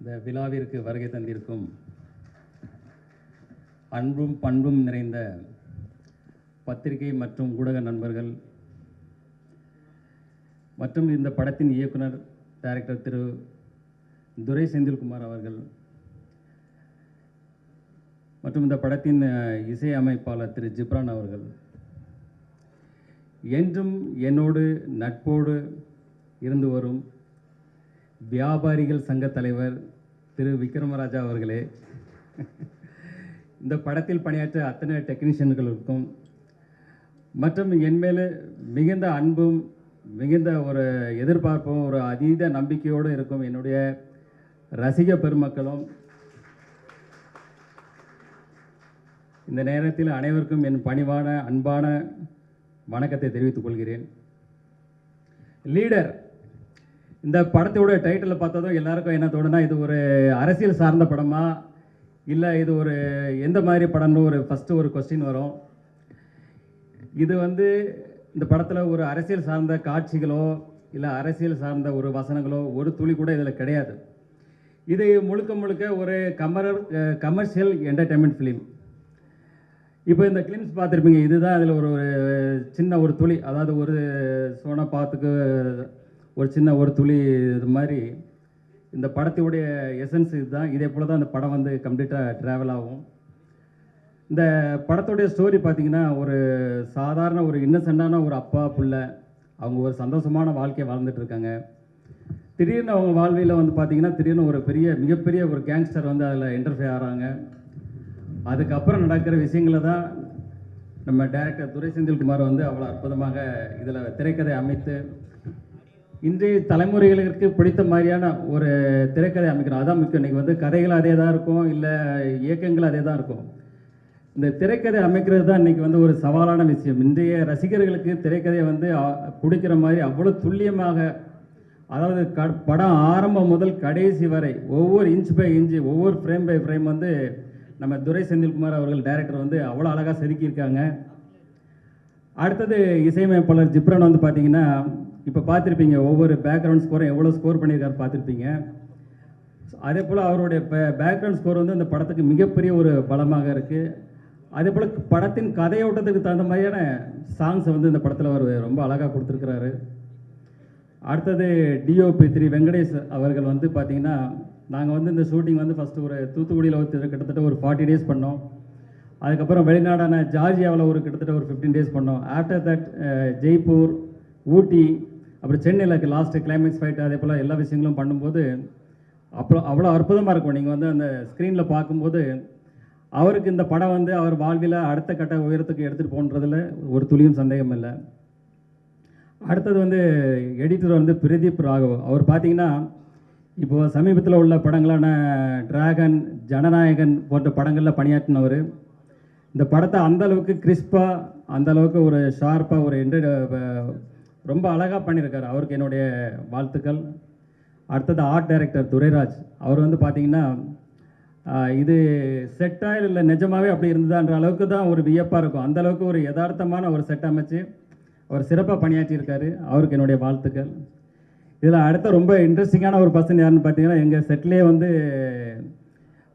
இந்த விழாவிற்கு வருகை தந்திருக்கும் அன்பும் பண்பும் நிறைந்த பத்திரிகை மற்றும் ஊடக நண்பர்கள் மற்றும் இந்த படத்தின் இயக்குனர் டைரக்டர் திரு துரை செந்தில்குமார் அவர்கள் மற்றும் இந்த படத்தின் இசை அமைப்பாளர் திரு ஜிப்ரான் அவர்கள், என்றும் என்னோடு நட்போடு இருந்து வரும் வியாபாரிகள் சங்க தலைவர் திரு விக்ரமராஜா அவர்களே, இந்த படத்தில் பணியாற்ற அத்தனை டெக்னீஷியன்களுக்கும் மற்றும் என்மேல் மிகுந்த அன்பும் மிகுந்த ஒரு எதிர்பார்ப்பும் ஒரு அதீத நம்பிக்கையோடு இருக்கும் என்னுடைய ரசிக பெருமக்களும், இந்த நேரத்தில் அனைவருக்கும் என் பணிவான அன்பான வணக்கத்தை தெரிவித்துக் கொள்கிறேன். லீடர் இந்த படத்தோட டைட்டில் பார்த்ததும் எல்லாருக்கும் என்ன தோணுனா, இது ஒரு அரசியல் சார்ந்த படமா இல்லை இது ஒரு எந்த மாதிரி படம்னு ஒரு ஃபஸ்ட்டு ஒரு கொஸ்டின் வரும். இது இந்த படத்தில் ஒரு அரசியல் சார்ந்த காட்சிகளோ இல்லை அரசியல் சார்ந்த ஒரு வசனங்களோ ஒரு துளி கூட இதில் கிடையாது. இது முழுக்க முழுக்க ஒரு கமர்ஷியல் என்டர்டைன்மெண்ட் ஃபிலிம். இப்போ இந்த கிளிம்ஸ் பார்த்துருப்பீங்க, இதுதான் அதில் ஒரு சின்ன ஒரு துளி, அதாவது ஒரு சோனா பாத்துக்கு ஒரு சின்ன ஒரு துளி இது மாதிரி இந்த படத்துடைய எசன்ஸ் இதுதான். இதே போல் தான் இந்த படம் கம்ப்ளீட்டாக ட்ராவல் ஆகும். இந்த படத்துடைய ஸ்டோரி பார்த்திங்கன்னா, ஒரு சாதாரண ஒரு இன்னசென்டான ஒரு அப்பா பிள்ளை, அவங்க ஒரு சந்தோஷமான வாழ்க்கையை வாழ்ந்துட்டு இருக்காங்க. திடீர்னு அவங்க வாழ்வியில் பார்த்திங்கன்னா திடீர்னு ஒரு மிகப்பெரிய ஒரு கேங்ஸ்டர் அதில் இன்டர்ஃபியர் ஆகிறாங்க. அதுக்கப்புறம் நடக்கிற விஷயங்களை தான் நம்ம டைரக்டர் துரை செந்தில்குமார் அவ்வளோ அற்புதமாக இதில் திரைக்கதை அமைத்து இன்றைய தலைமுறைகளுக்கு பிடித்த மாதிரியான ஒரு திரைக்கதை அமைக்கணும். அதான் முக்கியம். இன்றைக்கி கதைகள் அதே தான் இருக்கும், இல்லை இயக்கங்கள் அதே தான் இருக்கும். இந்த திரைக்கதை அமைக்கிறது தான் இன்றைக்கி ஒரு சவாலான விஷயம். இன்றைய ரசிகர்களுக்கு திரைக்கதையை பிடிக்கிற மாதிரி அவ்வளோ துல்லியமாக, அதாவது படம் ஆரம்பம் முதல் கடைசி வரை ஒவ்வொரு இன்ச் பை இன்ச்சு ஒவ்வொரு ஃப்ரேம் பை ஃப்ரேம் நம்ம துரை செந்தில்குமார் அவர்கள் டைரக்டர் அவ்வளோ அழகாக செதுக்கியிருக்காங்க. அடுத்தது இசையமைப்பாளர் ஜிப்ரான் பார்த்தீங்கன்னா, இப்போ பார்த்துருப்பீங்க ஒவ்வொரு பேக்ரவுண்ட் ஸ்கோரும் எவ்வளோ ஸ்கோர் பண்ணியிருக்காரு பார்த்துருப்பீங்க. அதே போல் அவருடைய பேக்ரவுண்ட் ஸ்கோர் இந்த படத்துக்கு மிகப்பெரிய ஒரு பலமாக இருக்குது. அதே போல் படத்தின் கதையோட்டத்துக்கு தகுந்த மாதிரியான சாங்ஸை இந்த படத்தில் அவர் ரொம்ப அழகாக கொடுத்துருக்கிறாரு. அடுத்தது டிஓபி திரு வெங்கடேஷ் அவர்கள் பார்த்தீங்கன்னா, நாங்கள் இந்த ஷூட்டிங் ஃபஸ்ட்டு ஒரு தூத்துக்குடியில் கிட்டத்தட்ட ஒரு 40 டேஸ் பண்ணோம். அதுக்கப்புறம் வெளிநாடான ஜார்ஜியாவில் கிட்டத்தட்ட ஒரு 15 டேஸ் பண்ணோம். ஆஃப்டர் தட் ஜெய்ப்பூர், ஊட்டி, அப்புறம் சென்னையில் லாஸ்ட்டு கிளைமேக்ஸ் ஃபைட், அதே போல் எல்லா விஷயங்களும் பண்ணும்போது அப்புறம் அவ்வளோ அற்புதமாக இருக்கும். நீங்கள் அந்த ஸ்க்ரீனில் பார்க்கும்போது அவருக்கு இந்த படம் அவர் வாழ்வில் அடுத்த கட்ட உயரத்துக்கு எடுத்துகிட்டு போன்றதில் ஒரு துளியும் சந்தேகம் இல்லை. அடுத்தது எடிட்டர் பிரதீப் ராகவ். அவர் பார்த்தீங்கன்னா, இப்போது சமீபத்தில் உள்ள படங்களான டிராகன், ஜனநாயகன் போன்ற படங்களில் பணியாற்றினவர். இந்த படத்தை அந்தளவுக்கு கிறிஸ்பாக, அந்தளவுக்கு ஒரு ஷார்ப்பாக ஒரு ரொம்ப அழகாக பண்ணியிருக்காரு. அவருக்கு என்னுடைய வாழ்த்துக்கள். அடுத்தது ஆர்ட் டைரக்டர் துரைராஜ். அவர் பார்த்தீங்கன்னா, இது செட்டாக இல்லை நிஜமாகவே அப்படி இருந்ததான்ற அளவுக்கு தான் ஒரு வியப்பாக இருக்கும். அந்தளவுக்கு ஒரு யதார்த்தமான ஒரு செட் அமைச்சு அவர் சிறப்பாக பணியாற்றியிருக்காரு. அவருக்கு என்னுடைய வாழ்த்துக்கள். இதில் அடுத்த ரொம்ப இன்ட்ரெஸ்டிங்கான ஒரு பர்சன் யாருன்னு பார்த்தீங்கன்னா, எங்கள் செட்லேயே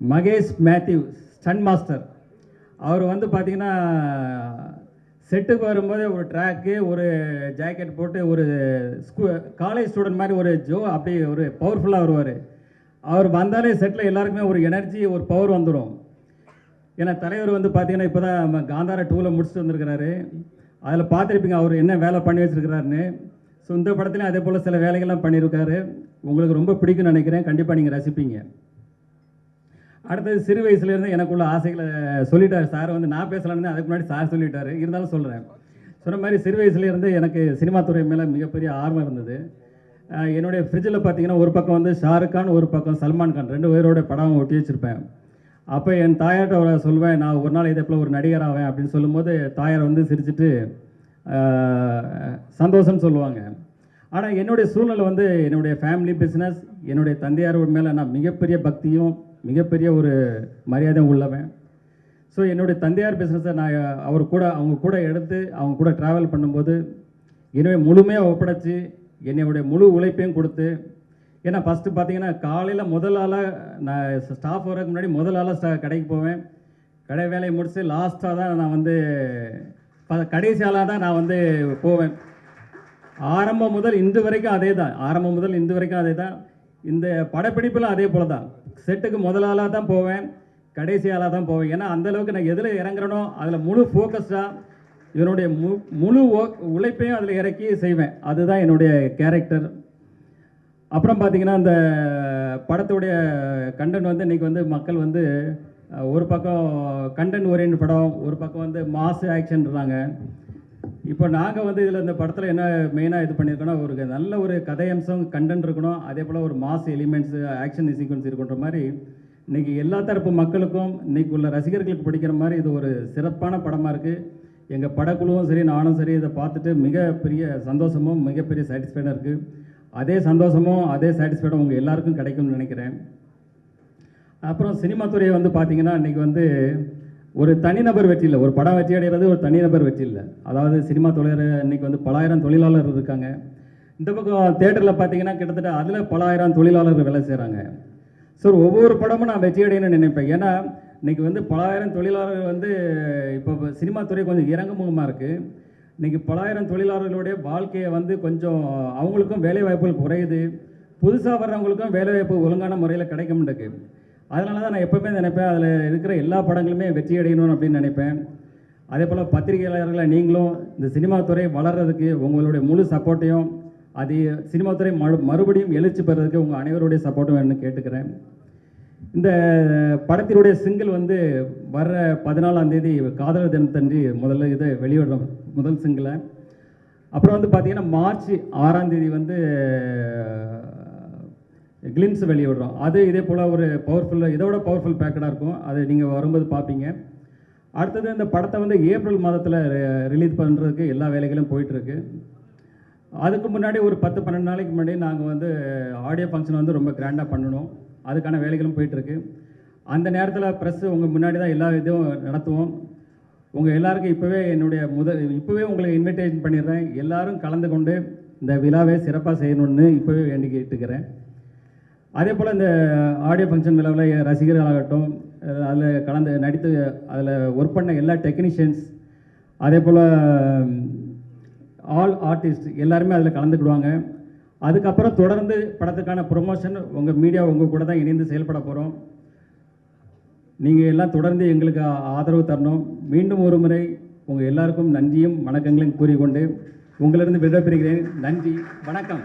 மகேஷ் மேத்யூ ஸ்டன் மாஸ்டர். அவர் பார்த்தீங்கன்னா, செட்டுக்கு வரும்போது ஒரு ட்ராக்கு, ஒரு ஜாக்கெட் போட்டு ஒரு காலேஜ் ஸ்டூடெண்ட் மாதிரி ஒரு அப்படி ஒரு பவர்ஃபுல்லாக வருவார். அவர் வந்தாலே செட்டில் எல்லாருக்குமே ஒரு எனர்ஜி, ஒரு பவர் வந்துடும். ஏன்னா தலைவர் பார்த்தீங்கன்னா இப்போ தான் காந்தாரா 2ல் முடிச்சுட்டு வந்திருக்கிறாரு. அதில் பார்த்துருப்பீங்க அவர் என்ன வேலை பண்ணி வச்சுருக்கிறாருன்னு. ஸோ இந்த படத்துலையும் அதே போல் சில வேலைகள்லாம் பண்ணியிருக்காரு. உங்களுக்கு ரொம்ப பிடிக்கும்னு நினைக்கிறேன். கண்டிப்பாக நீங்கள் ரசிப்பீங்க. அடுத்தது சிறு வயசுலேருந்து எனக்குள்ள ஆசைகளை சொல்லிட்டார் சார். நான் பேசலான்னு அதுக்கு முன்னாடி சார் சொல்லிட்டார், இருந்தாலும் சொல்கிறேன். சொன்ன மாதிரி சிறு வயசுலேருந்து எனக்கு சினிமா துறை மேலே மிகப்பெரிய ஆர்வம் இருந்தது. என்னுடைய ஃப்ரிட்ஜில் பார்த்தீங்கன்னா ஒரு பக்கம் ஷாருக் கான், ஒரு பக்கம் சல்மான் கான், 2 பேரோட படம் ஒட்டி வச்சுருப்பேன். அப்போ என் தாயார்கிட்ட சொல்வேன், நான் ஒரு நாள் இதே போல் ஒரு நடிகர் ஆவேன் அப்படின்னு சொல்லும்போது தாயார் சிரிச்சுட்டு சந்தோஷம்னு சொல்லுவாங்க. ஆனால் என்னுடைய சூழ்நிலை என்னுடைய ஃபேமிலி பிஸ்னஸ், என்னுடைய தந்தையார் மேலே நான் மிகப்பெரிய பக்தியும் மிகப்பெரிய ஒரு மரியாதையும் உள்ளவன். ஸோ என்னுடைய தந்தையார் பிஸ்னஸை நான் அவங்க கூட எடுத்து அவங்க கூட ட்ராவல் பண்ணும்போது என்னுடைய முழுமையாக ஒப்படைச்சி என்னுடைய முழு உழைப்பையும் கொடுத்து ஏன்னா ஃபஸ்ட்டு பார்த்தீங்கன்னா காலையில் முதல் ஆளாக நான் ஸ்டாஃப் வரதுக்கு முன்னாடி முதல் ஆளாக கடைக்கு போவேன். கடை வேலையை முடிச்சு லாஸ்ட்டாக தான் நான் வந்து கடைசி ஆளாக தான் நான் வந்து போவேன். ஆரம்பம் முதல் இன்று வரைக்கும் அதே தான். இந்த படப்பிடிப்பில் அதே போல தான். செட்டுக்கு முதல் ஆளாக தான் போவேன், கடைசி ஆளாக தான் போவேன். ஏன்னா அந்தளவுக்கு நான் எதில் இறங்குறனோ அதில் முழு ஃபோக்கஸ்டாக இதனுடைய முழு உழைப்பையும் அதில் இறக்கி செய்வேன். அதுதான் என்னுடைய கேரக்டர். அப்புறம் பார்த்தீங்கன்னா இந்த படத்துடைய கண்டென்ட் வந்து இன்றைக்கி வந்து மக்கள் வந்து ஒரு பக்கம் கண்டென்ட் ஓரியன்ட் படம், ஒரு பக்கம் வந்து மாஸ் ஆக்ஷன்றாங்க. இப்போ நாங்கள் வந்து இதில் இந்த படத்தில் என்ன மெயினாக இது பண்ணியிருக்கோன்னா, ஒரு நல்ல ஒரு கதையம்சம் கண்டென்ட் இருக்கணும், அதே போல் ஒரு மாஸ் எலிமெண்ட்ஸு ஆக்ஷன் சீக்வன்ஸ் இருக்குன்ற மாதிரி இன்றைக்கி எல்லா தரப்பு மக்களுக்கும் இன்றைக்கி உள்ள ரசிகர்களுக்கு பிடிக்கிற மாதிரி இது ஒரு சிறப்பான படமாக இருக்குது. எங்கள் படக்குழுவும் சரி, நானும் சரி, இதை பார்த்துட்டு மிகப்பெரிய சந்தோஷமும் மிகப்பெரிய சாட்டிஸ்ஃபைடாக இருக்குது. அதே சந்தோஷமும் அதே சாட்டிஸ்ஃபைடும் உங்கள் எல்லாருக்கும் கிடைக்கும்னு நினைக்கிறேன். அப்புறம் சினிமா துறையை வந்து பார்த்திங்கன்னா இன்றைக்கி வந்து ஒரு தனிநபர் வெற்றி இல்லை, ஒரு படம் வெற்றி அடைகிறது ஒரு தனிநபர் வெற்றி இல்லை. அதாவது சினிமா தொழில் இன்றைக்கி வந்து பலாயிரம் தொழிலாளர் இருக்காங்க. இந்த பக்கம் தேட்டரில் பார்த்தீங்கன்னா கிட்டத்தட்ட அதில் பலாயிரம் தொழிலாளர்கள் வேலை செய்கிறாங்க. ஸோ ஒவ்வொரு படமும் நான் வெற்றி அடையணும்னு நினைப்பேன். ஏன்னா இன்றைக்கி வந்து பலாயிரம் தொழிலாளர்கள் வந்து இப்போ சினிமா துறை கொஞ்சம் இறங்குமுகமாக இருக்குது. இன்றைக்கி பலாயிரம் தொழிலாளர்களுடைய வாழ்க்கையை வந்து கொஞ்சம் அவங்களுக்கும் வேலைவாய்ப்புகள் குறையுது, புதுசாக வர்றவங்களுக்கும் வேலைவாய்ப்பு ஒழுங்கான முறையில் கிடைக்க மாட்டேங்குது. அதனால தான் நான் எப்போவுமே நினைப்பேன் அதில் இருக்கிற எல்லா படங்களுமே வெற்றி அடையணும் அப்படின்னு நினைப்பேன். அதே போல் பத்திரிகையாளர்களை நீங்களும் இந்த சினிமா துறை வளர்கிறதுக்கு உங்களுடைய முழு சப்போர்ட்டையும், அது சினிமா துறை மறுபடியும் எழுச்சி பெறதுக்கு உங்கள் அனைவருடைய சப்போர்ட்டும் வேணும்னு கேட்டுக்கிறேன். இந்த படத்தினுடைய சிங்கிள் வந்து வர்ற 14ஆம் தேதி காதலர் தினத்தன்றி முதல்ல இதை வெளியிடுறோம், முதல் சிங்கிளை. அப்புறம் வந்து பார்த்திங்கன்னா மார்ச் 6ஆம் தேதி வந்து கிளிம்ஸ் வெளியிடுறோம். அது இதே போல் ஒரு இதோட பவர்ஃபுல் பேக்கடாக இருக்கும். அது நீங்கள் வரும்போது பார்ப்பீங்க. அடுத்தது இந்த படத்தை வந்து ஏப்ரல் மாதத்தில் ரிலீஸ் பண்ணுறதுக்கு எல்லா வேலைகளும் போயிட்டுருக்கு. அதுக்கு முன்னாடி ஒரு 10-12 நாளைக்கு முன்னாடி நாங்கள் வந்து ஆடியோ ஃபங்க்ஷன் வந்து ரொம்ப கிராண்டாக பண்ணணும். அதுக்கான வேலைகளும் போயிட்டுருக்கு. அந்த நேரத்தில் ப்ரெஸ்ஸு உங்கள் முன்னாடி தான் எல்லா இதுவும் நடத்துவோம். உங்கள் எல்லாருக்கும் இப்போவே உங்களுக்கு இன்விடேஷன் பண்ணிடுறேன். எல்லோரும் கலந்து கொண்டு இந்த விழாவை சிறப்பாக செய்யணும்னு இப்போவே வேண்டி கேட்டுக்கிறேன். அதே போல் இந்த ஆடியோ ஃபங்க்ஷன் விழாவில் ரசிகர்களாகட்டும், அதில் நடித்து அதில் ஒர்க் பண்ண எல்லா டெக்னீஷியன்ஸ், அதே போல் ஆல் ஆர்டிஸ்ட் எல்லாருமே அதில் கலந்துக்கிடுவாங்க. அதுக்கப்புறம் தொடர்ந்து படத்துக்கான ப்ரொமோஷன் உங்கள் மீடியா உங்கள் கூட தான் இணைந்து செயல்பட போகிறோம். நீங்கள் எல்லாம் தொடர்ந்து எங்களுக்கு ஆதரவு தரணும். மீண்டும் ஒரு முறை உங்கள் எல்லாருக்கும் நன்றியும் வணக்கங்களையும் கூறிக்கொண்டு உங்களிருந்து விடைபெறுகிறேன். நன்றி, வணக்கம்.